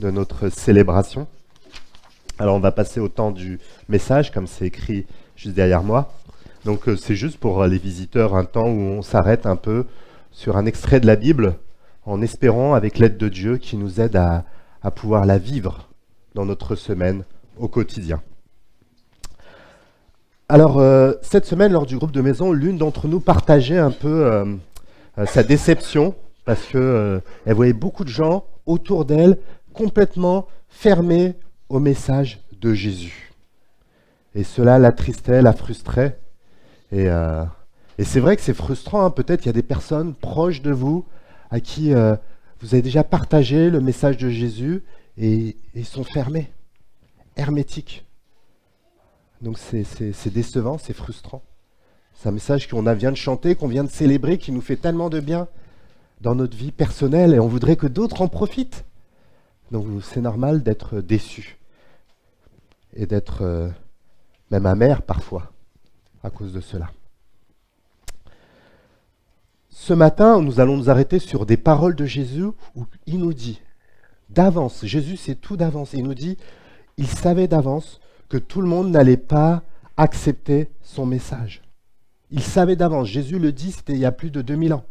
de notre célébration. Alors on va passer au temps du message, comme c'est écrit juste derrière moi. Donc c'est juste pour les visiteurs un temps où on s'arrête un peu sur un extrait de la Bible, en espérant, avec l'aide de Dieu, qui nous aide à pouvoir la vivre dans notre semaine, au quotidien. Alors cette semaine, lors du groupe de maison, l'une d'entre nous partageait un peu sa déception, parce que elle voyait beaucoup de gens autour d'elle complètement fermés au message de Jésus. Et cela l'attristait, la frustrait. Et c'est vrai que c'est frustrant, hein. Peut-être il y a des personnes proches de vous à qui vous avez déjà partagé le message de Jésus et ils sont fermés, hermétiques. Donc c'est décevant, c'est frustrant. C'est un message qu'on vient de chanter, qu'on vient de célébrer, qui nous fait tellement de bien dans notre vie personnelle et on voudrait que d'autres en profitent. Donc c'est normal d'être déçu et d'être même amer parfois à cause de cela. Ce matin, nous allons nous arrêter sur des paroles de Jésus où il nous dit d'avance, Jésus sait tout d'avance, il nous dit, il savait d'avance que tout le monde n'allait pas accepter son message. Il savait d'avance, Jésus le dit, c'était il y a plus de 2000 ans.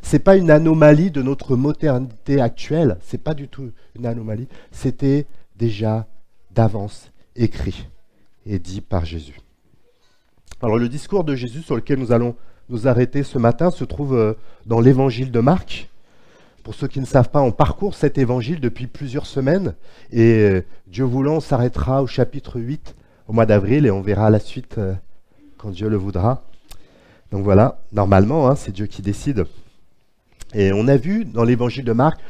Ce n'est pas une anomalie de notre modernité actuelle, ce n'est pas du tout une anomalie, c'était déjà d'avance écrit et dit par Jésus. Alors le discours de Jésus sur lequel nous allons nous arrêter ce matin se trouve dans l'évangile de Marc. Pour ceux qui ne savent pas, on parcourt cet évangile depuis plusieurs semaines et Dieu voulant, on s'arrêtera au chapitre 8 au mois d'avril et on verra la suite quand Dieu le voudra. Donc voilà, normalement, hein, c'est Dieu qui décide. Et on a vu dans l'évangile de Marc,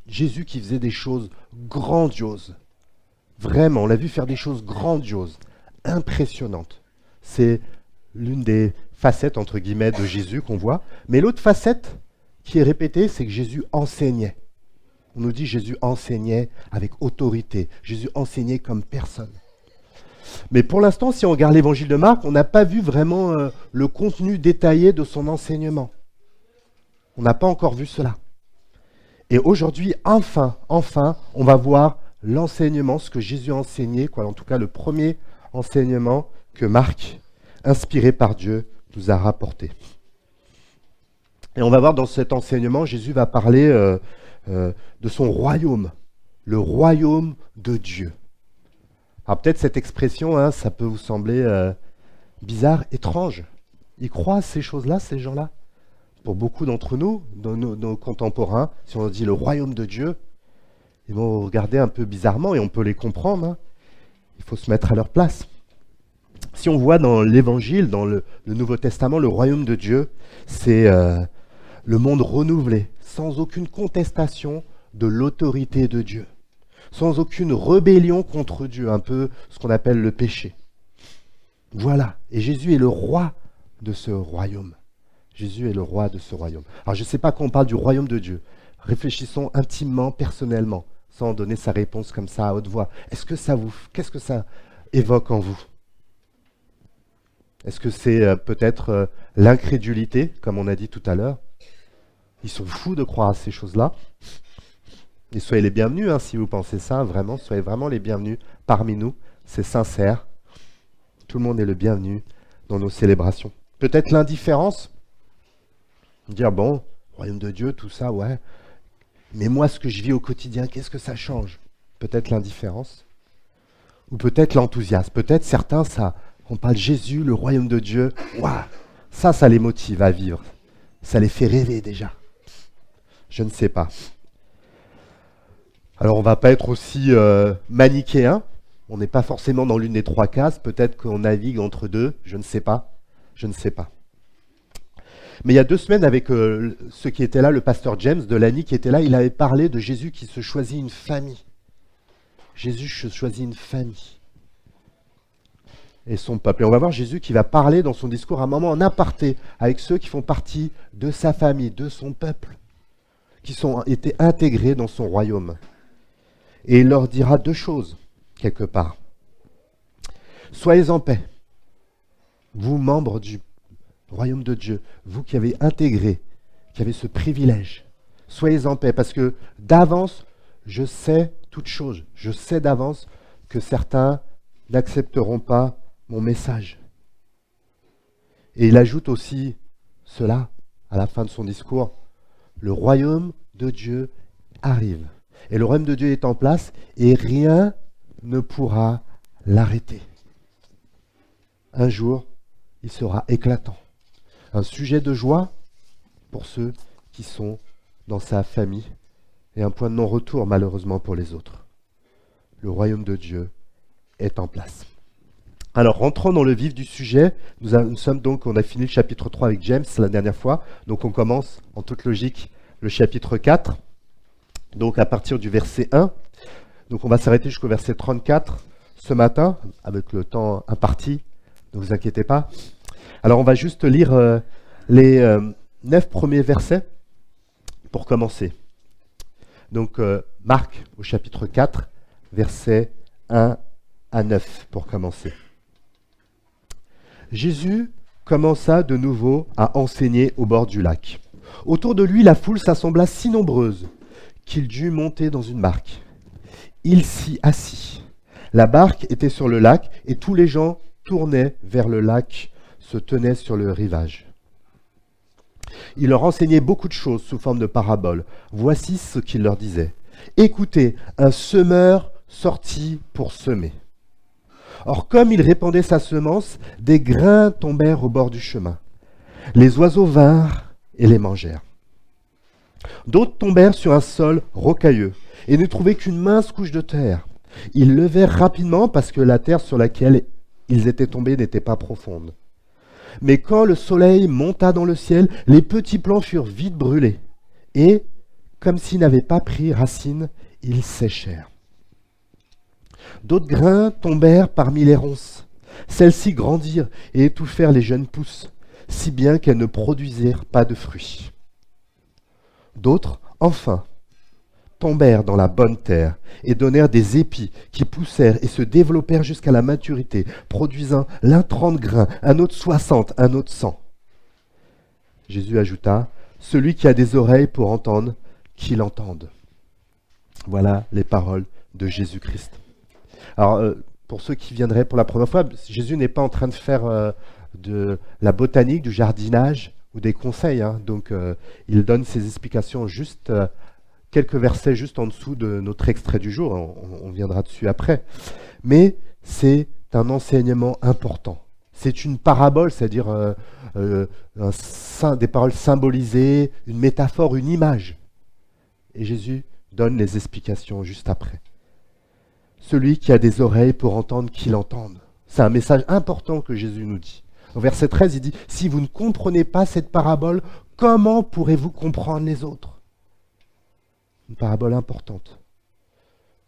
Jésus qui faisait des choses grandioses. Vraiment, on l'a vu faire des choses grandioses, impressionnantes. C'est l'une des facettes, entre guillemets, de Jésus qu'on voit. Mais l'autre facette qui est répétée, c'est que Jésus enseignait. On nous dit Jésus enseignait avec autorité. Jésus enseignait comme personne. Mais pour l'instant, si on regarde l'évangile de Marc, on n'a pas vu vraiment le contenu détaillé de son enseignement. On n'a pas encore vu cela. Et aujourd'hui, enfin, on va voir l'enseignement, ce que Jésus a enseigné, en tout cas le premier enseignement que Marc, inspiré par Dieu, nous a rapporté. Et on va voir dans cet enseignement, Jésus va parler de son royaume, le royaume de Dieu. Alors peut-être cette expression, hein, ça peut vous sembler bizarre, étrange. Ils croient à ces choses-là, ces gens-là? Pour beaucoup d'entre nous, nos contemporains, si on dit le royaume de Dieu, ils vont regarder un peu bizarrement et on peut les comprendre. Hein. Il faut se mettre à leur place. Si on voit dans l'Évangile, dans le Nouveau Testament, le royaume de Dieu, c'est le monde renouvelé, sans aucune contestation de l'autorité de Dieu, sans aucune rébellion contre Dieu, un peu ce qu'on appelle le péché. Voilà, et Jésus est le roi de ce royaume. Jésus est le roi de ce royaume. Alors je ne sais pas quand on parle du royaume de Dieu. Réfléchissons intimement, personnellement, sans donner sa réponse comme ça à haute voix. Qu'est-ce que ça évoque en vous? Est-ce que c'est peut-être l'incrédulité, comme on a dit tout à l'heure? Ils sont fous de croire à ces choses-là. Et soyez les bienvenus, hein, si vous pensez ça, vraiment, soyez vraiment les bienvenus parmi nous. C'est sincère. Tout le monde est le bienvenu dans nos célébrations. Peut-être l'indifférence. Dire, bon, royaume de Dieu, tout ça, ouais. Mais moi, ce que je vis au quotidien, qu'est-ce que ça change? Peut-être l'indifférence. Ou peut-être l'enthousiasme. Peut-être certains, on parle de Jésus, le royaume de Dieu. Waouh, ça les motive à vivre. Ça les fait rêver déjà. Je ne sais pas. Alors, on ne va pas être aussi manichéen. On n'est pas forcément dans l'une des trois cases. Peut-être qu'on navigue entre deux. Je ne sais pas. Mais il y a 2 semaines, avec ceux qui étaient là, le pasteur James de l'ANI qui était là, il avait parlé de Jésus qui se choisit une famille. Jésus se choisit une famille. Et son peuple. Et on va voir Jésus qui va parler dans son discours à un moment en aparté avec ceux qui font partie de sa famille, de son peuple, qui ont été intégrés dans son royaume. Et il leur dira 2 choses, quelque part. Soyez en paix, vous membres du royaume de Dieu, vous qui avez intégré, qui avez ce privilège. Soyez en paix, parce que d'avance, je sais toutes choses, je sais d'avance que certains n'accepteront pas mon message. Et il ajoute aussi cela à la fin de son discours, le royaume de Dieu arrive. Et le royaume de Dieu est en place et rien ne pourra l'arrêter. Un jour, il sera éclatant. Un sujet de joie pour ceux qui sont dans sa famille et un point de non-retour malheureusement pour les autres. Le royaume de Dieu est en place. Alors, rentrons dans le vif du sujet. On a fini le chapitre 3 avec James la dernière fois. Donc, on commence en toute logique le chapitre 4. Donc, à partir du verset 1. Donc, on va s'arrêter jusqu'au verset 34 ce matin, avec le temps imparti. Ne vous inquiétez pas. Alors, on va juste lire les 9 premiers versets pour commencer. Donc, Marc au chapitre 4, versets 1 à 9 pour commencer. Jésus commença de nouveau à enseigner au bord du lac. Autour de lui, la foule s'assembla si nombreuse qu'il dut monter dans une barque. Il s'y assit. La barque était sur le lac et tous les gens tournaient vers le lac, se tenaient sur le rivage. Il leur enseignait beaucoup de choses sous forme de paraboles. Voici ce qu'il leur disait. Écoutez, un semeur sortit pour semer. Or, comme il répandait sa semence, des grains tombèrent au bord du chemin. Les oiseaux vinrent et les mangèrent. D'autres tombèrent sur un sol rocailleux et ne trouvaient qu'une mince couche de terre. Ils levèrent rapidement parce que la terre sur laquelle ils étaient tombés n'était pas profonde. Mais quand le soleil monta dans le ciel, les petits plants furent vite brûlés et, comme s'ils n'avaient pas pris racine, ils séchèrent. D'autres grains tombèrent parmi les ronces. Celles-ci grandirent et étouffèrent les jeunes pousses, si bien qu'elles ne produisirent pas de fruits. D'autres, enfin, tombèrent dans la bonne terre et donnèrent des épis qui poussèrent et se développèrent jusqu'à la maturité, produisant l'un 30 grains, un autre 60, un autre 100. Jésus ajouta, « Celui qui a des oreilles pour entendre, qu'il entende. » Voilà les paroles de Jésus-Christ. Alors, pour ceux qui viendraient pour la première fois, Jésus n'est pas en train de faire de la botanique, du jardinage ou des conseils. Donc, il donne ses explications juste quelques versets juste en dessous de notre extrait du jour. On viendra dessus après. Mais c'est un enseignement important. C'est une parabole, c'est-à-dire des paroles symbolisées, une métaphore, une image. Et Jésus donne les explications juste après. Celui qui a des oreilles pour entendre, qu'il entende. C'est un message important que Jésus nous dit. Au verset 13, il dit, « Si vous ne comprenez pas cette parabole, comment pourrez-vous comprendre les autres ?» Une parabole importante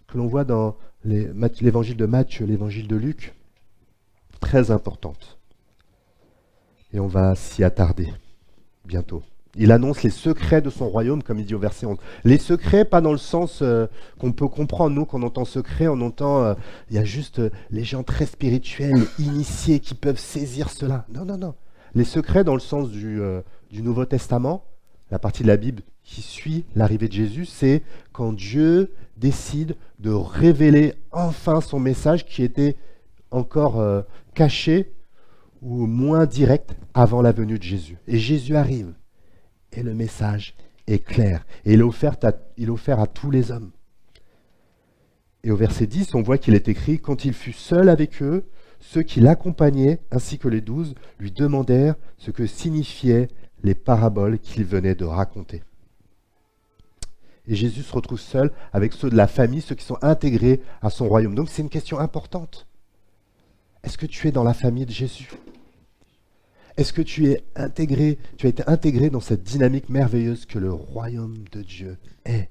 que l'on voit dans l'évangile de Matthieu, l'évangile de Luc, très importante. Et on va s'y attarder bientôt. Il annonce les secrets de son royaume, comme il dit au verset 11. Les secrets, pas dans le sens qu'on peut comprendre. Nous, quand on entend secret, on entend, il y a juste les gens très spirituels, initiés, qui peuvent saisir cela. Non, non, non. Les secrets dans le sens du Nouveau Testament, la partie de la Bible qui suit l'arrivée de Jésus, c'est quand Dieu décide de révéler enfin son message qui était encore caché ou moins direct avant la venue de Jésus. Et Jésus arrive. Et le message est clair. Et il est offert à tous les hommes. Et au verset 10, on voit qu'il est écrit, « Quand il fut seul avec eux, ceux qui l'accompagnaient, ainsi que les 12, lui demandèrent ce que signifiaient les paraboles qu'il venait de raconter. » Et Jésus se retrouve seul avec ceux de la famille, ceux qui sont intégrés à son royaume. Donc c'est une question importante. Est-ce que tu es dans la famille de Jésus ? Est-ce que tu as été intégré dans cette dynamique merveilleuse que le royaume de Dieu est ?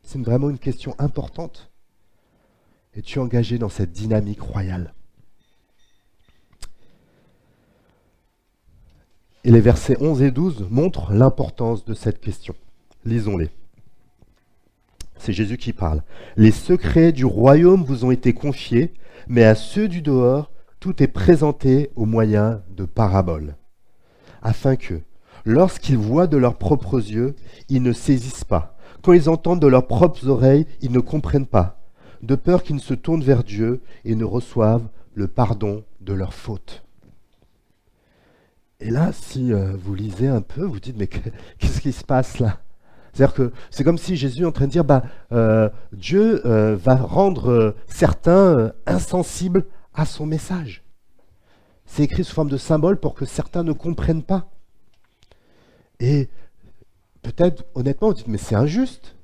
C'est vraiment une question importante. Es-tu engagé dans cette dynamique royale ? Et les versets 11 et 12 montrent l'importance de cette question. Lisons-les. C'est Jésus qui parle. « Les secrets du royaume vous ont été confiés, mais à ceux du dehors, tout est présenté au moyen de paraboles, afin que, lorsqu'ils voient de leurs propres yeux, ils ne saisissent pas, Quand ils entendent de leurs propres oreilles, ils ne comprennent pas, de peur qu'ils ne se tournent vers Dieu et ne reçoivent le pardon de leurs fautes. Et là, si vous lisez un peu, vous dites, mais qu'est-ce qui se passe là? C'est-à-dire que c'est comme si Jésus est en train de dire, Dieu va rendre certains insensibles à son message. C'est écrit sous forme de symbole pour que certains ne comprennent pas. Et peut-être, honnêtement, vous dites, mais c'est injuste.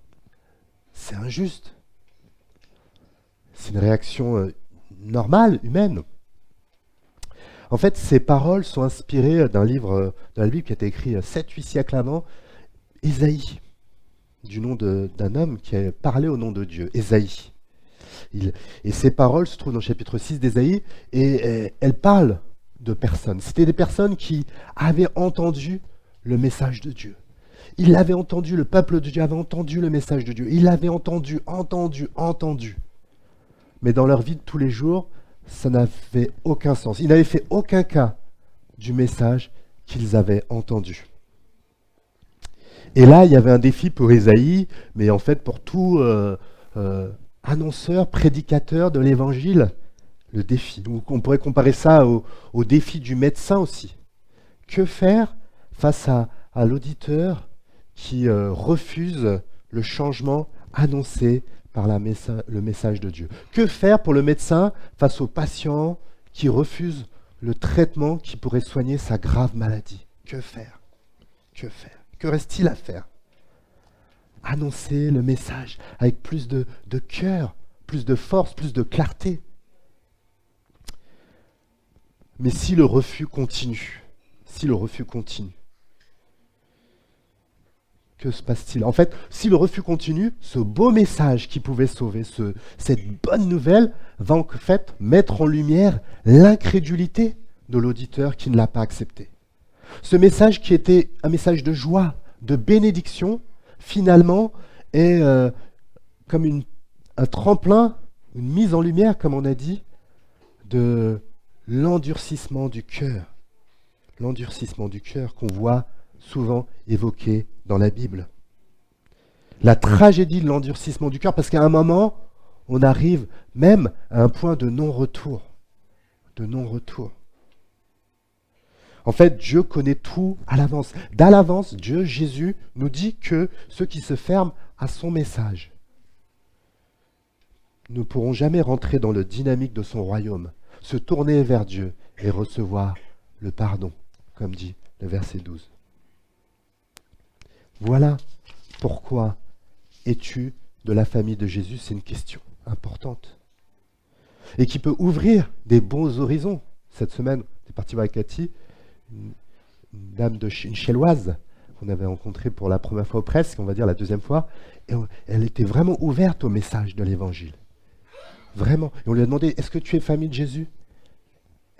C'est injuste. C'est une réaction normale, humaine. En fait, ces paroles sont inspirées d'un livre de la Bible qui a été écrit 7-8 siècles avant, Ésaïe, du nom d'un homme qui a parlé au nom de Dieu, Ésaïe. Et ces paroles se trouvent dans le chapitre 6 d'Ésaïe, et elles parlent de personnes. C'était des personnes qui avaient entendu le message de Dieu. Ils l'avaient entendu, le peuple de Dieu avait entendu le message de Dieu. Ils l'avaient entendu. Mais dans leur vie de tous les jours, ça n'avait aucun sens. Ils n'avaient fait aucun cas du message qu'ils avaient entendu. Et là, il y avait un défi pour Ésaïe, mais en fait pour tout annonceur, prédicateur de l'évangile, le défi. Donc on pourrait comparer ça au défi du médecin aussi. Que faire face à l'auditeur qui refuse le changement annoncé par le message de Dieu? Que faire pour le médecin face au patient qui refuse le traitement qui pourrait soigner sa grave maladie? Que faire? Que faire? Que reste-t-il à faire? Annoncer le message avec plus de cœur, plus de force, plus de clarté. Mais si le refus continue, que se passe-t-il? En fait, si le refus continue, ce beau message qui pouvait sauver, cette bonne nouvelle, va en fait mettre en lumière l'incrédulité de l'auditeur qui ne l'a pas accepté. Ce message qui était un message de joie, de bénédiction, finalement est comme un tremplin, une mise en lumière, comme on a dit, de l'endurcissement du cœur. L'endurcissement du cœur qu'on voit souvent évoqué dans la Bible. La tragédie de l'endurcissement du cœur, parce qu'à un moment, on arrive même à un point de non-retour. De non-retour. En fait, Dieu connaît tout à l'avance. D'à l'avance, Dieu, Jésus, nous dit que ceux qui se ferment à son message ne pourront jamais rentrer dans le dynamique de son royaume, se tourner vers Dieu et recevoir le pardon, comme dit le verset 12. Voilà pourquoi es-tu de la famille de Jésus? C'est une question importante et qui peut ouvrir des bons horizons. Cette semaine, on est parti voir avec Cathy, une dame une Chelloise qu'on avait rencontrée pour la première fois au presque, on va dire la deuxième fois, et elle était vraiment ouverte au message de l'évangile. Vraiment. Et on lui a demandé, est-ce que tu es famille de Jésus?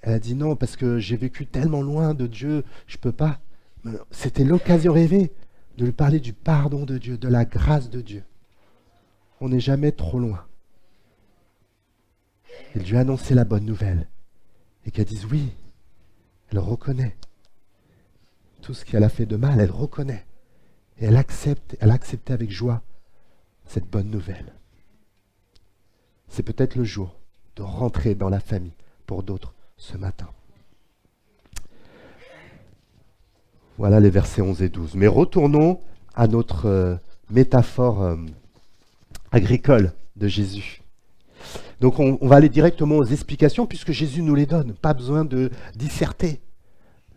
Elle a dit non, parce que j'ai vécu tellement loin de Dieu, je ne peux pas. Mais c'était l'occasion rêvée de lui parler du pardon de Dieu, de la grâce de Dieu. On n'est jamais trop loin. Et lui a annoncé la bonne nouvelle. Et qu'elle dise oui, elle reconnaît tout ce qu'elle a fait de mal, elle reconnaît. Et elle a accepté avec joie cette bonne nouvelle. C'est peut-être le jour de rentrer dans la famille pour d'autres ce matin. Voilà les versets 11 et 12. Mais retournons à notre métaphore agricole de Jésus. Donc on va aller directement aux explications puisque Jésus nous les donne. Pas besoin de disserter,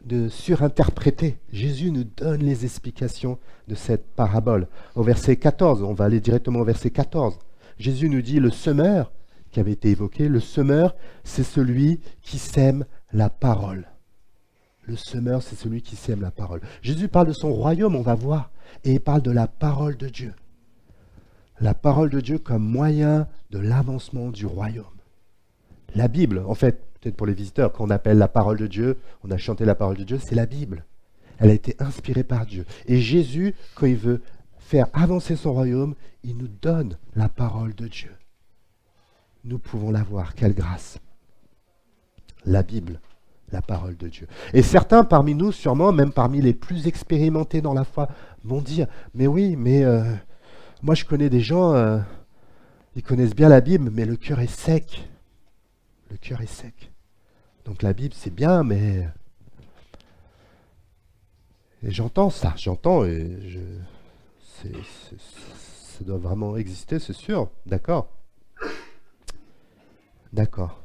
de surinterpréter. Jésus nous donne les explications de cette parabole. Au verset 14, on va aller directement au verset 14. Jésus nous dit, le semeur, qui avait été évoqué, le semeur, c'est celui qui sème la parole. Le semeur, c'est celui qui sème la parole. Jésus parle de son royaume, on va voir, et il parle de la parole de Dieu. La parole de Dieu comme moyen de l'avancement du royaume. La Bible, en fait, peut-être pour les visiteurs, quand on appelle la parole de Dieu, on a chanté la parole de Dieu, c'est la Bible. Elle a été inspirée par Dieu. Et Jésus, quand il veut faire avancer son royaume, il nous donne la parole de Dieu. Nous pouvons la voir. Quelle grâce! La Bible, la parole de Dieu. Et certains parmi nous, sûrement, même parmi les plus expérimentés dans la foi, vont dire, mais oui, mais Moi, je connais des gens, ils connaissent bien la Bible, mais le cœur est sec. Le cœur est sec. Donc la Bible, c'est bien, mais... Et j'entends ça, j'entends, et ça doit vraiment exister, c'est sûr. D'accord. D'accord.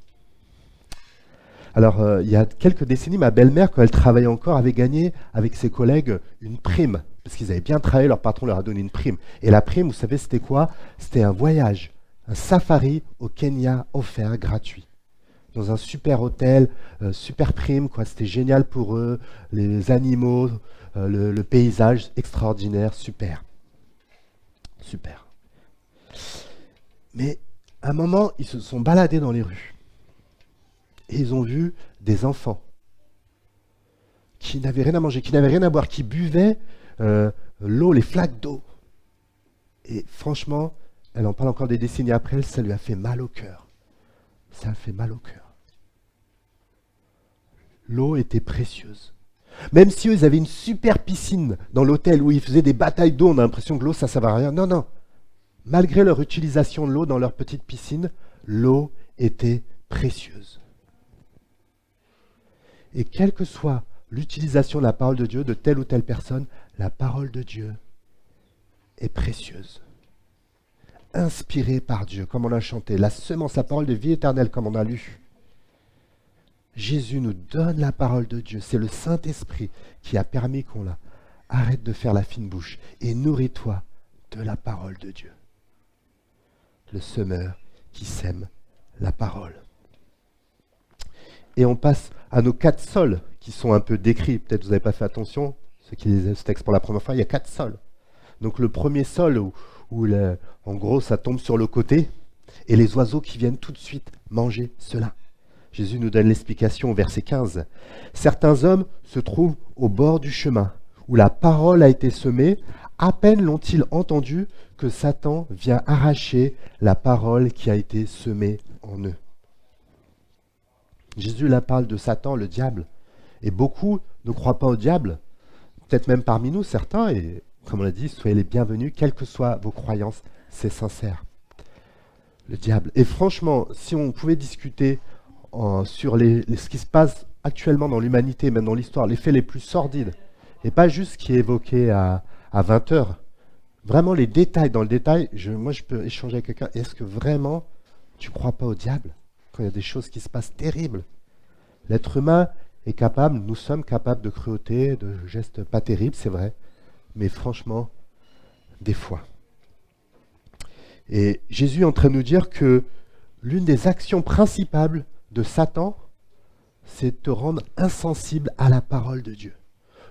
Alors, il y a quelques décennies, ma belle-mère, quand elle travaillait encore, avait gagné avec ses collègues une prime. Parce qu'ils avaient bien travaillé, leur patron leur a donné une prime. Et la prime, vous savez, c'était quoi? C'était un voyage, un safari au Kenya offert gratuit. Dans un super hôtel, super prime, quoi. C'était génial pour eux, les animaux, le paysage extraordinaire, super. Super. Mais à un moment, ils se sont baladés dans les rues. Et ils ont vu des enfants qui n'avaient rien à manger, qui n'avaient rien à boire, qui buvaient l'eau, les flaques d'eau. Et franchement, elle en parle encore des décennies après, ça lui a fait mal au cœur. Ça a fait mal au cœur. L'eau était précieuse. Même si eux, ils avaient une super piscine dans l'hôtel où ils faisaient des batailles d'eau, on a l'impression que l'eau, ça ne servait à rien. Non, non. Malgré leur utilisation de l'eau dans leur petite piscine, l'eau était précieuse. Et quelle que soit l'utilisation de la parole de Dieu de telle ou telle personne, la parole de Dieu est précieuse. Inspirée par Dieu, comme on a chanté, la semence, la parole de vie éternelle, comme on a lu. Jésus nous donne la parole de Dieu. C'est le Saint-Esprit qui a permis qu'on la. Arrête de faire la fine bouche et nourris-toi de la parole de Dieu. Le semeur qui sème la parole. Et on passe à nos 4 sols qui sont un peu décrits. Peut-être vous n'avez pas fait attention, ceux qui lisent ce texte pour la première fois, il y a 4 sols. Donc le premier sol où en gros ça tombe sur le côté et les oiseaux qui viennent tout de suite manger cela. Jésus nous donne l'explication au verset 15. Certains hommes se trouvent au bord du chemin où la parole a été semée. À peine l'ont-ils entendu que Satan vient arracher la parole qui a été semée en eux. Jésus là parle de Satan, le diable. Et beaucoup ne croient pas au diable, peut-être même parmi nous certains, et comme on l'a dit, soyez les bienvenus, quelles que soient vos croyances, c'est sincère. Le diable. Et franchement, si on pouvait discuter sur ce qui se passe actuellement dans l'humanité, même dans l'histoire, les faits les plus sordides, et pas juste ce qui est évoqué à 20 heures, vraiment les détails, dans le détail, moi je peux échanger avec quelqu'un, est-ce que vraiment tu ne crois pas au diable quand il y a des choses qui se passent terribles? L'être humain est capable, nous sommes capables de cruauté, de gestes pas terribles, c'est vrai, mais franchement, des fois. Et Jésus est en train de nous dire que l'une des actions principales de Satan, c'est de te rendre insensible à la parole de Dieu.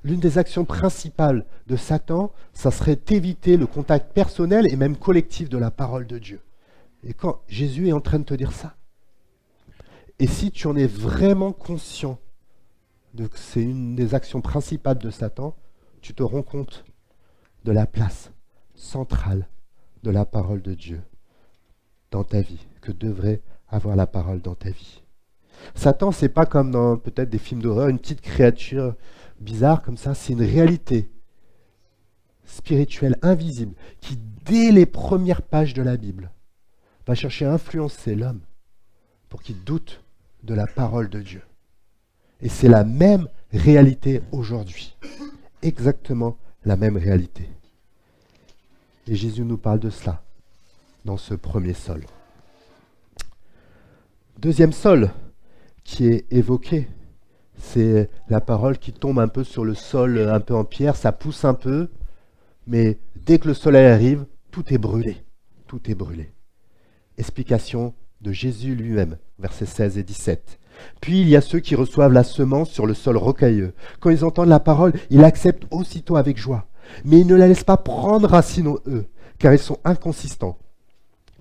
L'une des actions principales de Satan, ça serait d'éviter le contact personnel et même collectif de la parole de Dieu. Et quand Jésus est en train de te dire ça, et si tu en es vraiment conscient de que c'est une des actions principales de Satan, tu te rends compte de la place centrale de la parole de Dieu dans ta vie, que devrait avoir la parole dans ta vie. Satan, c'est pas comme dans peut-être des films d'horreur, une petite créature bizarre comme ça, c'est une réalité spirituelle invisible qui, dès les premières pages de la Bible, va chercher à influencer l'homme pour qu'il doute de la parole de Dieu. Et c'est la même réalité aujourd'hui. Exactement la même réalité. Et Jésus nous parle de cela dans ce premier sol. Deuxième sol qui est évoqué, c'est la parole qui tombe un peu sur le sol, un peu en pierre, ça pousse un peu, mais dès que le soleil arrive, tout est brûlé. Tout est brûlé. Explication de Jésus lui-même, versets 16 et 17. Puis il y a ceux qui reçoivent la semence sur le sol rocailleux. Quand ils entendent la parole, ils l'acceptent aussitôt avec joie. Mais ils ne la laissent pas prendre racine en eux, car ils sont inconsistants.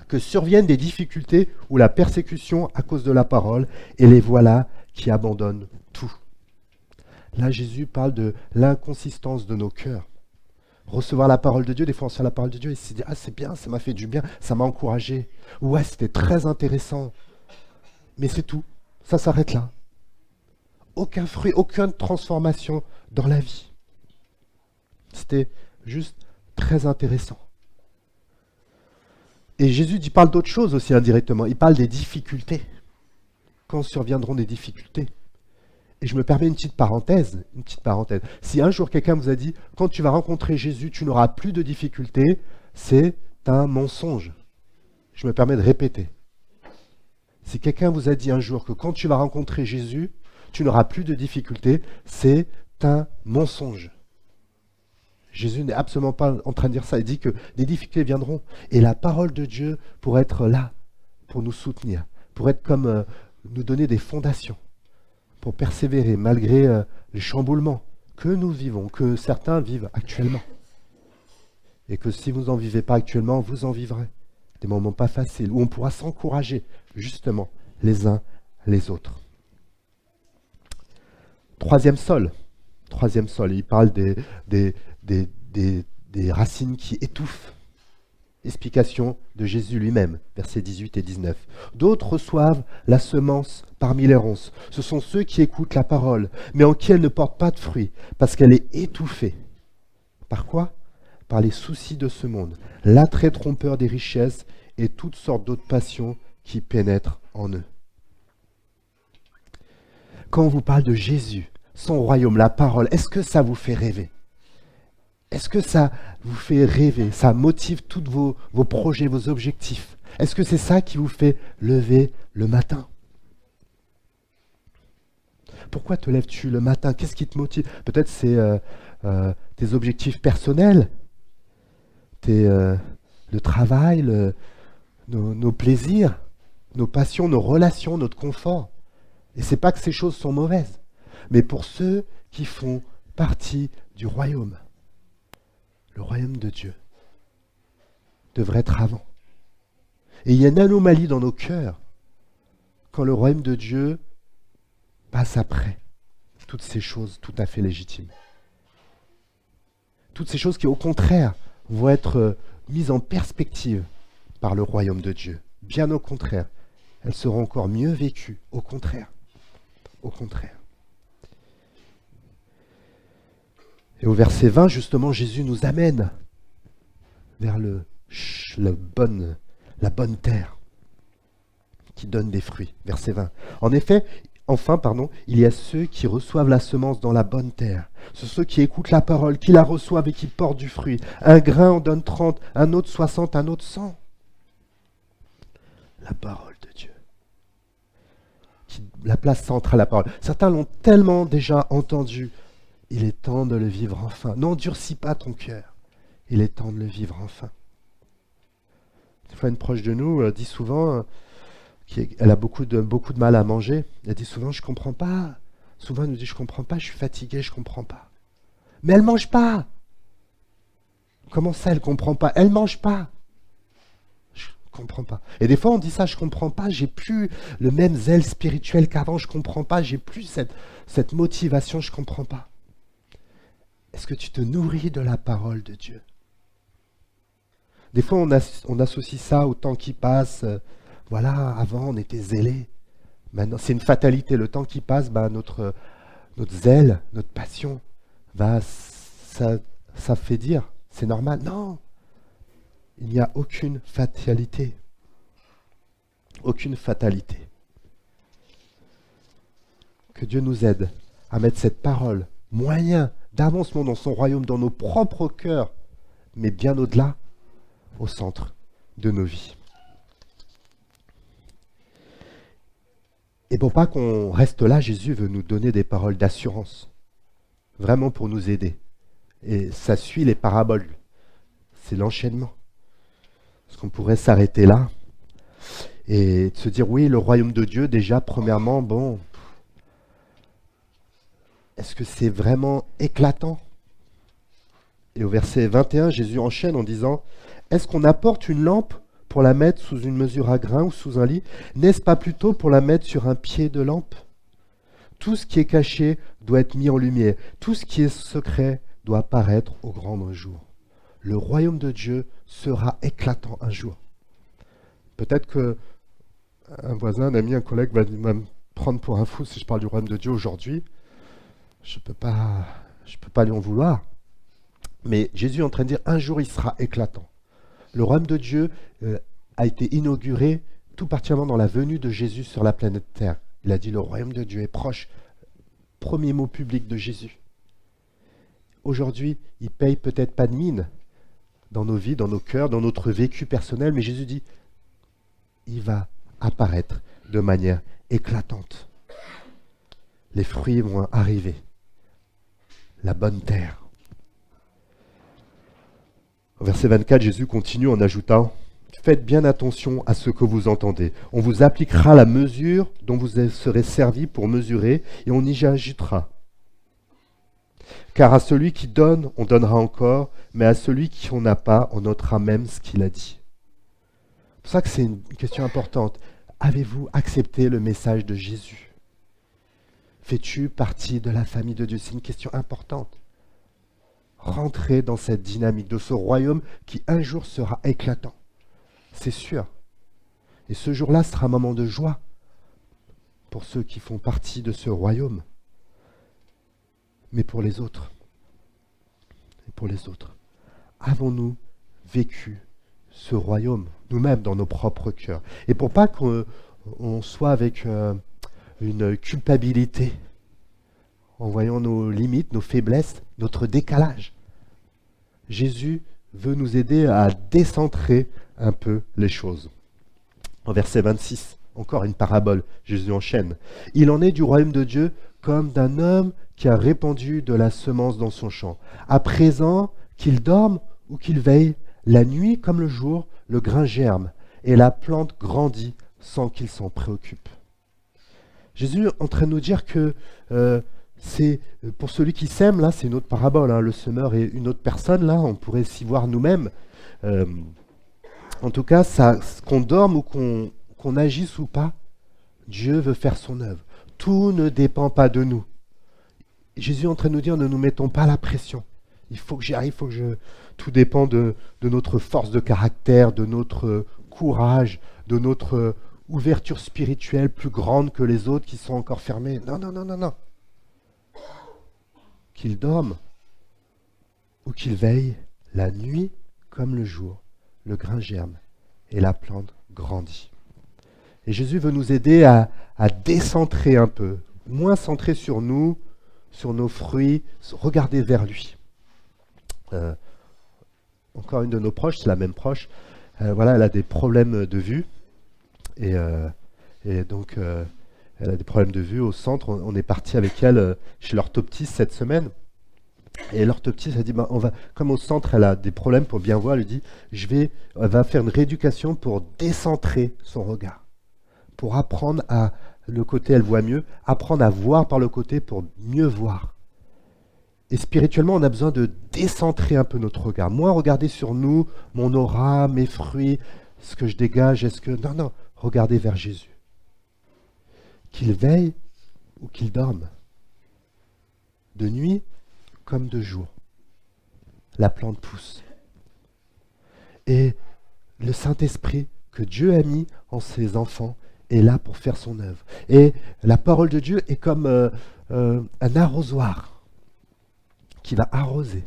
Que surviennent des difficultés ou la persécution à cause de la parole, et les voilà qui abandonnent tout. Là, Jésus parle de l'inconsistance de nos cœurs. Recevoir la parole de Dieu, des fois on reçoit la parole de Dieu et se dit « Ah, c'est bien, ça m'a fait du bien, ça m'a encouragé. Ouais, c'était très intéressant. » Mais c'est tout, ça s'arrête là. Aucun fruit, aucune transformation dans la vie. C'était juste très intéressant. Et Jésus parle d'autre chose aussi indirectement. Il parle des difficultés. Quand surviendront des difficultés. Et je me permets une petite parenthèse. Si un jour quelqu'un vous a dit, quand tu vas rencontrer Jésus, tu n'auras plus de difficultés, c'est un mensonge. Je me permets de répéter. Si quelqu'un vous a dit un jour que quand tu vas rencontrer Jésus, tu n'auras plus de difficultés, c'est un mensonge. Jésus n'est absolument pas en train de dire ça. Il dit que des difficultés viendront. Et la parole de Dieu pour être là, pour nous soutenir, pour être comme nous donner des fondations, pour persévérer malgré les chamboulements que nous vivons, que certains vivent actuellement. Et que si vous n'en vivez pas actuellement, vous en vivrez. Des moments pas faciles, où on pourra s'encourager, justement, les uns les autres. Troisième sol, il parle des racines qui étouffent. Explication de Jésus lui-même, versets 18 et 19. D'autres reçoivent la semence parmi les ronces. Ce sont ceux qui écoutent la parole, mais en qui elle ne porte pas de fruit, parce qu'elle est étouffée. Par quoi ? Par les soucis de ce monde, l'attrait trompeur des richesses et toutes sortes d'autres passions qui pénètrent en eux. Quand on vous parle de Jésus, son royaume, la parole, est-ce que ça vous fait rêver ? Est-ce que ça vous fait rêver ? Ça motive tous vos projets, vos objectifs ? Est-ce que c'est ça qui vous fait lever le matin ? Pourquoi te lèves-tu le matin ? Qu'est-ce qui te motive ? Peut-être c'est tes objectifs personnels, le travail, nos plaisirs, nos passions, nos relations, notre confort. Et c'est pas que ces choses sont mauvaises, mais pour ceux qui font partie du royaume. Le royaume de Dieu devrait être avant. Et il y a une anomalie dans nos cœurs quand le royaume de Dieu passe après toutes ces choses tout à fait légitimes. Toutes ces choses qui, au contraire, vont être mises en perspective par le royaume de Dieu. Bien au contraire, elles seront encore mieux vécues. Au contraire. Au contraire. Et au verset 20, justement, Jésus nous amène vers la bonne terre qui donne des fruits. Verset 20. Enfin, il y a ceux qui reçoivent la semence dans la bonne terre. Ce sont ceux qui écoutent la parole, qui la reçoivent et qui portent du fruit. Un grain en donne 30, un autre 60, un autre 100. La parole de Dieu. La place centrale à la parole. Certains l'ont tellement déjà entendu. Il est temps de le vivre enfin. N'endurcis pas ton cœur. Il est temps de le vivre enfin. Une fois, une proche de nous dit souvent, elle a beaucoup de mal à manger. Elle dit souvent, je ne comprends pas. Souvent, elle nous dit, je ne comprends pas, je suis fatiguée, je ne comprends pas. Mais elle ne mange pas. Comment ça, elle ne comprend pas ? Elle ne mange pas. Je ne comprends pas. Et des fois, on dit ça, je ne comprends pas, j'ai plus le même zèle spirituel qu'avant, je ne comprends pas, j'ai plus cette motivation, je ne comprends pas. Est-ce que tu te nourris de la parole de Dieu ? Des fois, on associe ça au temps qui passe. Voilà, avant, on était zélés. Maintenant, c'est une fatalité. Le temps qui passe, notre zèle, notre passion, ça fait dire, c'est normal. Non, il n'y a aucune fatalité. Aucune fatalité. Que Dieu nous aide à mettre cette parole, moyen d'avancement dans son royaume, dans nos propres cœurs, mais bien au-delà, au centre de nos vies. Et pour pas qu'on reste là, Jésus veut nous donner des paroles d'assurance, vraiment pour nous aider. Et ça suit les paraboles, c'est l'enchaînement. Parce qu'on pourrait s'arrêter là et se dire, oui, le royaume de Dieu, déjà, premièrement, est-ce que c'est vraiment éclatant ? Et au verset 21, Jésus enchaîne en disant, est-ce qu'on apporte une lampe pour la mettre sous une mesure à grains ou sous un lit ? N'est-ce pas plutôt pour la mettre sur un pied de lampe ? Tout ce qui est caché doit être mis en lumière. Tout ce qui est secret doit paraître au grand jour. Le royaume de Dieu sera éclatant un jour. Peut-être que un voisin, un ami, un collègue va me prendre pour un fou si je parle du royaume de Dieu aujourd'hui. Je peux pas lui en vouloir. Mais Jésus est en train de dire, un jour il sera éclatant. Le royaume de Dieu a été inauguré tout particulièrement dans la venue de Jésus sur la planète Terre. Il a dit le royaume de Dieu est proche. Premier mot public de Jésus. Aujourd'hui, il paye peut-être pas de mine dans nos vies, dans nos cœurs, dans notre vécu personnel, mais Jésus dit, il va apparaître de manière éclatante. Les fruits vont arriver. La bonne terre. Au verset 24, Jésus continue en ajoutant, faites bien attention à ce que vous entendez. On vous appliquera la mesure dont vous serez servi pour mesurer et on y ajoutera. Car à celui qui donne, on donnera encore, mais à celui qui n'en a pas, on notera même ce qu'il a dit. C'est pour ça que c'est une question importante. Avez-vous accepté le message de Jésus? Fais-tu partie de la famille de Dieu? C'est une question importante. Rentrez dans cette dynamique de ce royaume qui un jour sera éclatant. C'est sûr. Et ce jour-là sera un moment de joie pour ceux qui font partie de ce royaume. Mais pour les autres, avons-nous vécu ce royaume, nous-mêmes, dans nos propres cœurs? Et pour pas qu'on soit avec une culpabilité, en voyant nos limites, nos faiblesses, notre décalage. Jésus veut nous aider à décentrer un peu les choses. En verset 26, encore une parabole, Jésus enchaîne. Il en est du royaume de Dieu comme d'un homme qui a répandu de la semence dans son champ. À présent, qu'il dorme ou qu'il veille, la nuit comme le jour, le grain germe et la plante grandit sans qu'il s'en préoccupe. Jésus est en train de nous dire que c'est pour celui qui sème, là, c'est une autre parabole, hein, le semeur est une autre personne, là, on pourrait s'y voir nous-mêmes. En tout cas, ça, qu'on dorme ou qu'on agisse ou pas, Dieu veut faire son œuvre. Tout ne dépend pas de nous. Jésus est en train de nous dire, ne nous mettons pas la pression. Il faut que j'y arrive, tout dépend de notre force de caractère, de notre courage, de notre ouverture spirituelle plus grande que les autres qui sont encore fermés. Non. Qu'il dorme ou qu'il veille, la nuit comme le jour, le grain germe et la plante grandit. Et Jésus veut nous aider à décentrer un peu, moins centrer sur nous, sur nos fruits, regarder vers lui. Encore une de nos proches, c'est la même proche, elle a des problèmes de vue, et donc elle a des problèmes de vue au centre. On est parti avec elle chez l'orthoptiste cette semaine, et l'orthoptiste a dit, comme au centre elle a des problèmes pour bien voir, elle lui dit, elle va faire une rééducation pour décentrer son regard, pour apprendre à, le côté elle voit mieux, apprendre à voir par le côté pour mieux voir. Et spirituellement, on a besoin de décentrer un peu notre regard. Moins regarder sur nous, mon aura, mes fruits, ce que je dégage, Non, regardez vers Jésus. Qu'il veille ou qu'il dorme. De nuit comme de jour. La plante pousse. Et le Saint-Esprit que Dieu a mis en ses enfants est là pour faire son œuvre. Et la parole de Dieu est comme un arrosoir qui va arroser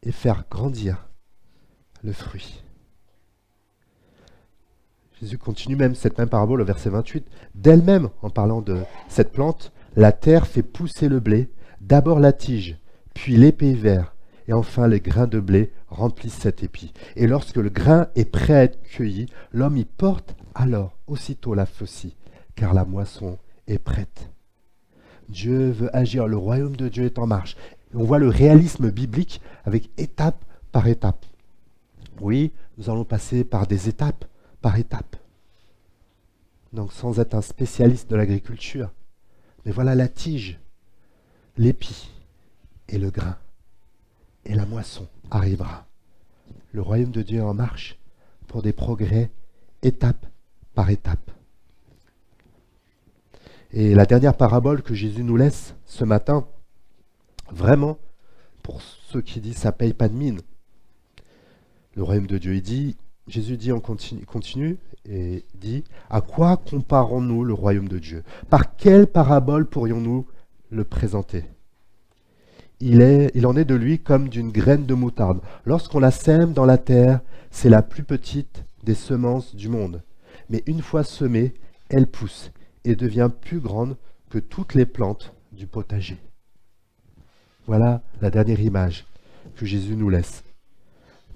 et faire grandir le fruit. Jésus continue même cette même parabole au verset 28. D'elle-même, en parlant de cette plante, la terre fait pousser le blé, d'abord la tige, puis l'épi vert, et enfin les grains de blé remplissent cet épi. Et lorsque le grain est prêt à être cueilli, l'homme y porte alors aussitôt la faucille, car la moisson est prête. Dieu veut agir, le royaume de Dieu est en marche. On voit le réalisme biblique avec étape par étape. Oui, nous allons passer par des étapes par étape. Donc sans être un spécialiste de l'agriculture. Mais voilà la tige, l'épi et le grain. Et la moisson arrivera. Le royaume de Dieu est en marche pour des progrès étape par étape. Et la dernière parabole que Jésus nous laisse ce matin, vraiment, pour ceux qui disent ça paye pas de mine, le royaume de Dieu, Jésus dit, on continue et dit, à quoi comparons-nous le royaume de Dieu? Par quelle parabole pourrions-nous le présenter? Il en est de lui comme d'une graine de moutarde. Lorsqu'on la sème dans la terre, c'est la plus petite des semences du monde. Mais une fois semée, elle pousse et devient plus grande que toutes les plantes du potager. Voilà la dernière image que Jésus nous laisse.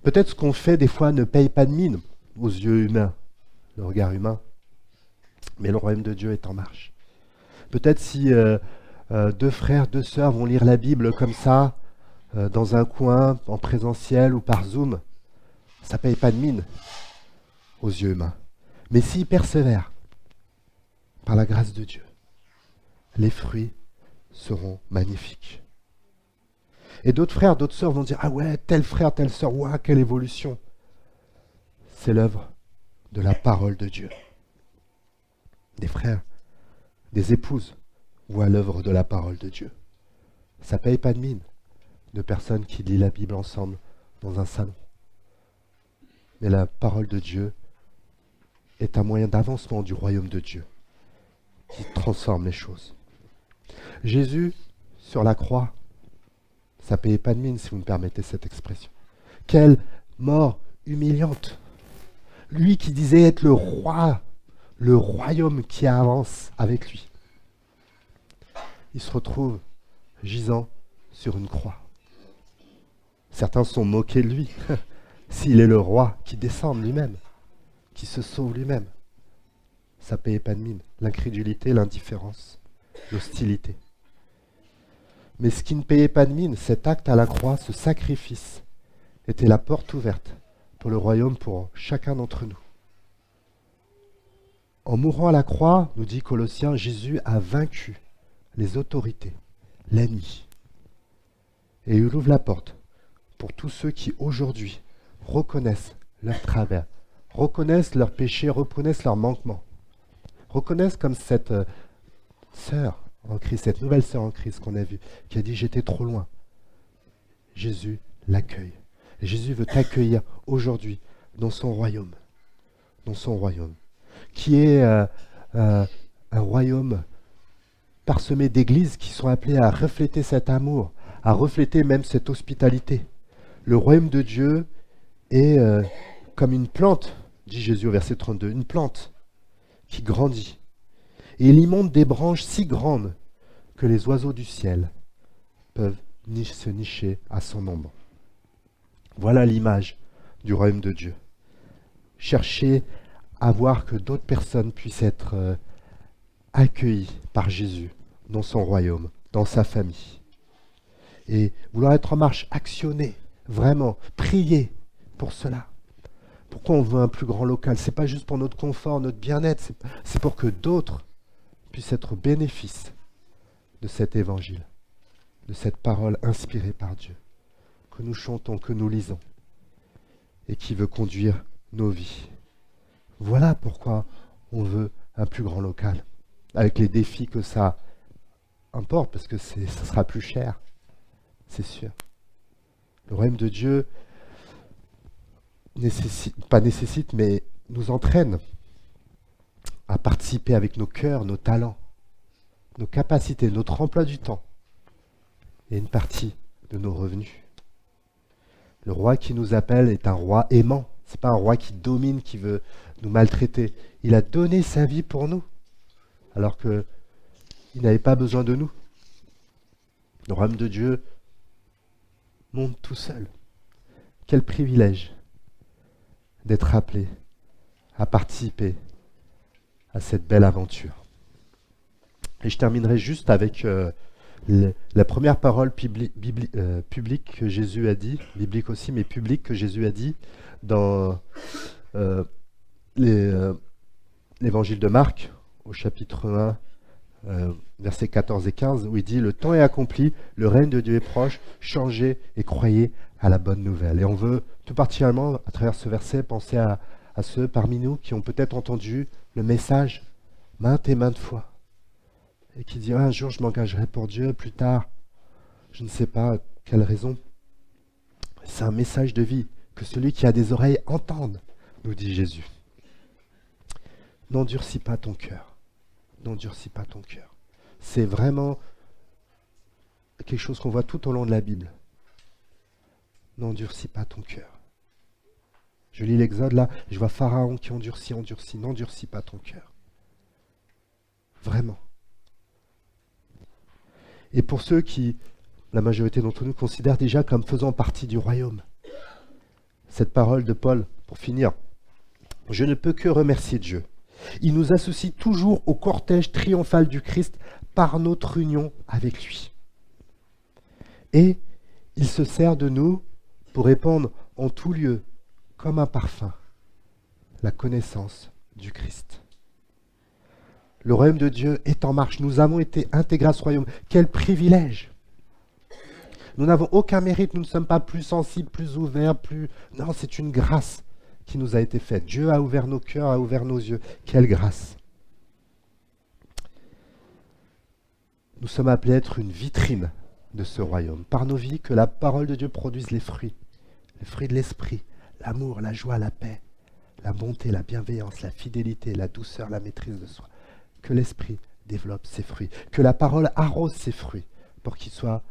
Peut-être ce qu'on fait des fois ne paye pas de mine aux yeux humains, le regard humain, mais le royaume de Dieu est en marche. Peut-être si deux frères, deux sœurs vont lire la Bible comme ça, dans un coin, en présentiel ou par Zoom, ça ne paye pas de mine aux yeux humains. Mais s'ils persévèrent, par la grâce de Dieu, les fruits seront magnifiques. Et d'autres frères, d'autres sœurs vont dire « Ah ouais, tel frère, telle sœur, ouah, quelle évolution !» C'est l'œuvre de la parole de Dieu. Des frères, des épouses voient l'œuvre de la parole de Dieu. Ça ne paye pas de mine de personnes qui lisent la Bible ensemble dans un salon. Mais la parole de Dieu est un moyen d'avancement du royaume de Dieu qui transforme les choses. Jésus, sur la croix, ça ne payait pas de mine, si vous me permettez cette expression. Quelle mort humiliante! Lui qui disait être le roi, le royaume qui avance avec lui. Il se retrouve gisant sur une croix. Certains sont moqués de lui, s'il est le roi qui descend lui-même, qui se sauve lui-même. Ça ne payait pas de mine. L'incrédulité, l'indifférence, l'hostilité. Mais ce qui ne payait pas de mine, cet acte à la croix, ce sacrifice, était la porte ouverte pour le royaume pour chacun d'entre nous. En mourant à la croix, nous dit Colossiens, Jésus a vaincu les autorités, l'ennemi. Et il ouvre la porte pour tous ceux qui aujourd'hui reconnaissent leur travers, reconnaissent leurs péchés, reconnaissent leurs manquements, reconnaissent comme cette sœur en Christ, cette nouvelle sœur en Christ qu'on a vue, qui a dit j'étais trop loin. Jésus l'accueille. Et Jésus veut t'accueillir aujourd'hui dans son royaume, qui est un royaume parsemé d'églises qui sont appelées à refléter cet amour, à refléter même cette hospitalité. Le royaume de Dieu est comme une plante, dit Jésus au verset 32, une plante qui grandit. Et il y monte des branches si grandes que les oiseaux du ciel peuvent se nicher à son ombre. Voilà l'image du royaume de Dieu. Cherchez à voir que d'autres personnes puissent être accueillies par Jésus dans son royaume, dans sa famille. Et vouloir être en marche, actionner, vraiment, prier pour cela. Pourquoi on veut un plus grand local? Ce n'est pas juste pour notre confort, notre bien-être, c'est pour que d'autres puissent être au bénéfice de cet évangile, de cette parole inspirée par Dieu, que nous chantons, que nous lisons, et qui veut conduire nos vies. Voilà pourquoi on veut un plus grand local, avec les défis que ça importe, parce que ça sera plus cher, c'est sûr. Le royaume de Dieu mais nous entraîne à participer avec nos cœurs, nos talents, nos capacités, notre emploi du temps et une partie de nos revenus. Le roi qui nous appelle est un roi aimant. Ce n'est pas un roi qui domine, qui veut nous maltraiter. Il a donné sa vie pour nous, alors qu'il n'avait pas besoin de nous. Le royaume de Dieu monte tout seul. Quel privilège d'être appelé à participer à cette belle aventure. Et je terminerai juste avec la première parole publique que Jésus a dit, biblique aussi, mais publique que Jésus a dit dans l'évangile de Marc, au chapitre 1, versets 14 et 15, où il dit « Le temps est accompli, le règne de Dieu est proche, changez et croyez à la bonne nouvelle. » Et on veut tout particulièrement, à travers ce verset, penser à ceux parmi nous qui ont peut-être entendu le message maintes et maintes fois, et qui disent « Un jour je m'engagerai pour Dieu, plus tard, je ne sais pas quelle raison. » C'est un message de vie, que celui qui a des oreilles entende, nous dit Jésus. N'endurcis pas ton cœur. N'endurcis pas ton cœur. C'est vraiment quelque chose qu'on voit tout au long de la Bible. N'endurcis pas ton cœur. Je lis l'Exode là, je vois Pharaon qui endurcit, n'endurcis pas ton cœur. Vraiment. Et pour ceux qui, la majorité d'entre nous, considèrent déjà comme faisant partie du royaume, cette parole de Paul, pour finir, je ne peux que remercier Dieu. Il nous associe toujours au cortège triomphal du Christ par notre union avec lui. Et il se sert de nous pour répandre en tout lieu, comme un parfum, la connaissance du Christ. Le royaume de Dieu est en marche. Nous avons été intégrés à ce royaume. Quel privilège! Nous n'avons aucun mérite, nous ne sommes pas plus sensibles, plus ouverts, plus... Non, c'est une grâce qui nous a été faite. Dieu a ouvert nos cœurs, a ouvert nos yeux. Quelle grâce! Nous sommes appelés à être une vitrine de ce royaume. Par nos vies, que la parole de Dieu produise les fruits de l'esprit, l'amour, la joie, la paix, la bonté, la bienveillance, la fidélité, la douceur, la maîtrise de soi. Que l'esprit développe ses fruits, que la parole arrose ses fruits pour qu'ils soient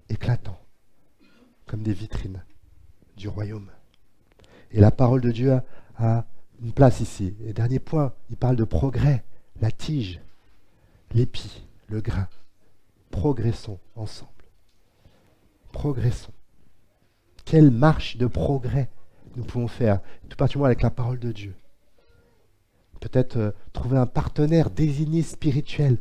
éclatants, comme des vitrines du royaume. Et la parole de Dieu a une place ici. Et dernier point, il parle de progrès, la tige, l'épi, le grain. Progressons ensemble. Progressons. Quelle marche de progrès nous pouvons faire, tout particulièrement avec la parole de Dieu. Peut-être trouver un partenaire désigné spirituel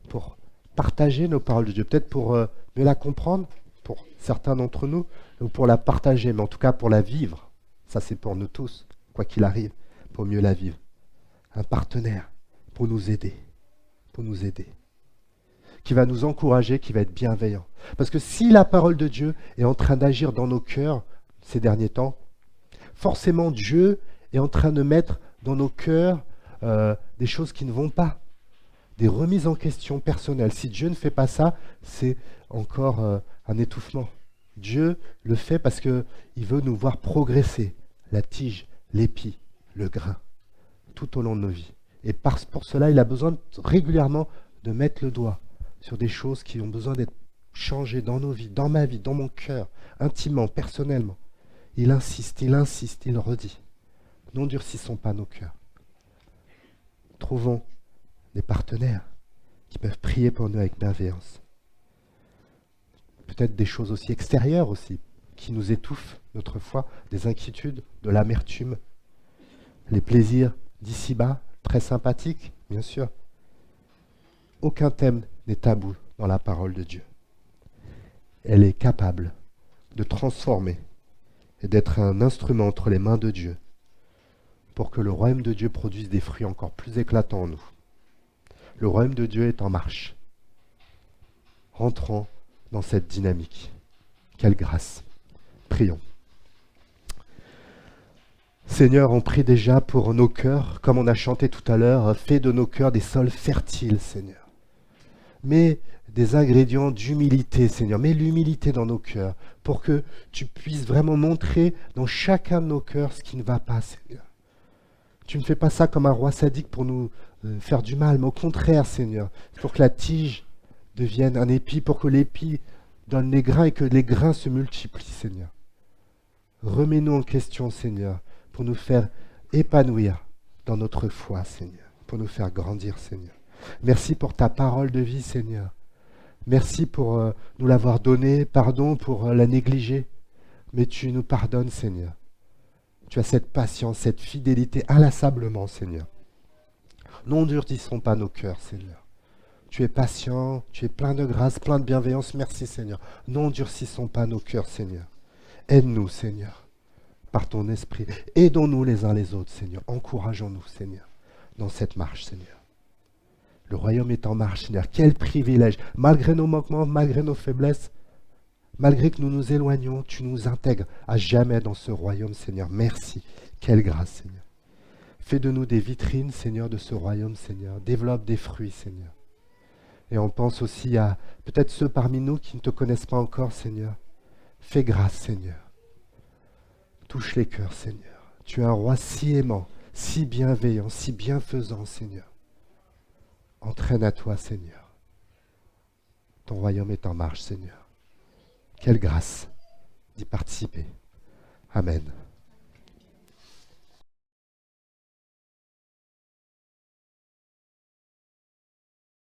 pour partager nos paroles de Dieu, peut-être pour mieux la comprendre, pour certains d'entre nous, ou pour la partager, mais en tout cas pour la vivre. Ça, c'est pour nous tous, quoi qu'il arrive, pour mieux la vivre. Un partenaire pour nous aider, qui va nous encourager, qui va être bienveillant. Parce que si la parole de Dieu est en train d'agir dans nos cœurs ces derniers temps, forcément Dieu est en train de mettre dans nos cœurs des choses qui ne vont pas, des remises en question personnelles. Si Dieu ne fait pas ça, c'est encore un étouffement. Dieu le fait parce qu'il veut nous voir progresser, la tige, l'épi, le grain, tout au long de nos vies. Et pour cela, il a besoin régulièrement de mettre le doigt sur des choses qui ont besoin d'être changées dans nos vies, dans ma vie, dans mon cœur, intimement, personnellement. Il insiste, il redit. N'endurcissons pas nos cœurs. Trouvons des partenaires qui peuvent prier pour nous avec bienveillance. Peut-être des choses aussi extérieures aussi, qui nous étouffent notre foi, des inquiétudes, de l'amertume, les plaisirs d'ici-bas, très sympathiques, bien sûr. Aucun thème n'est tabou dans la parole de Dieu. Elle est capable de transformer et d'être un instrument entre les mains de Dieu pour que le royaume de Dieu produise des fruits encore plus éclatants en nous. Le royaume de Dieu est en marche. Rentrons dans cette dynamique. Quelle grâce. Prions. Seigneur, on prie déjà pour nos cœurs, comme on a chanté tout à l'heure, fais de nos cœurs des sols fertiles, Seigneur. Mets des ingrédients d'humilité, Seigneur. Mets l'humilité dans nos cœurs pour que tu puisses vraiment montrer dans chacun de nos cœurs ce qui ne va pas, Seigneur. Tu ne fais pas ça comme un roi sadique pour nous faire du mal, mais au contraire, Seigneur, pour que la tige devienne un épi, pour que l'épi donne les grains et que les grains se multiplient, Seigneur. Remets-nous en question, Seigneur, pour nous faire épanouir dans notre foi, Seigneur, pour nous faire grandir, Seigneur. Merci pour ta parole de vie, Seigneur. Merci pour nous l'avoir donnée, pardon pour la négliger, mais tu nous pardonnes, Seigneur. Tu as cette patience, cette fidélité inlassablement, Seigneur. N'endurcissons pas nos cœurs, Seigneur. Tu es patient, tu es plein de grâce, plein de bienveillance. Merci, Seigneur. N'endurcissons pas nos cœurs, Seigneur. Aide-nous, Seigneur, par ton esprit. Aidons-nous les uns les autres, Seigneur. Encourageons-nous, Seigneur, dans cette marche, Seigneur. Le royaume est en marche, Seigneur. Quel privilège. Malgré nos manquements, malgré nos faiblesses, malgré que nous nous éloignions, tu nous intègres à jamais dans ce royaume, Seigneur. Merci. Quelle grâce, Seigneur. Fais de nous des vitrines, Seigneur, de ce royaume, Seigneur. Développe des fruits, Seigneur. Et on pense aussi à peut-être ceux parmi nous qui ne te connaissent pas encore, Seigneur. Fais grâce, Seigneur. Touche les cœurs, Seigneur. Tu es un roi si aimant, si bienveillant, si bienfaisant, Seigneur. Entraîne à toi, Seigneur. Ton royaume est en marche, Seigneur. Quelle grâce d'y participer. Amen.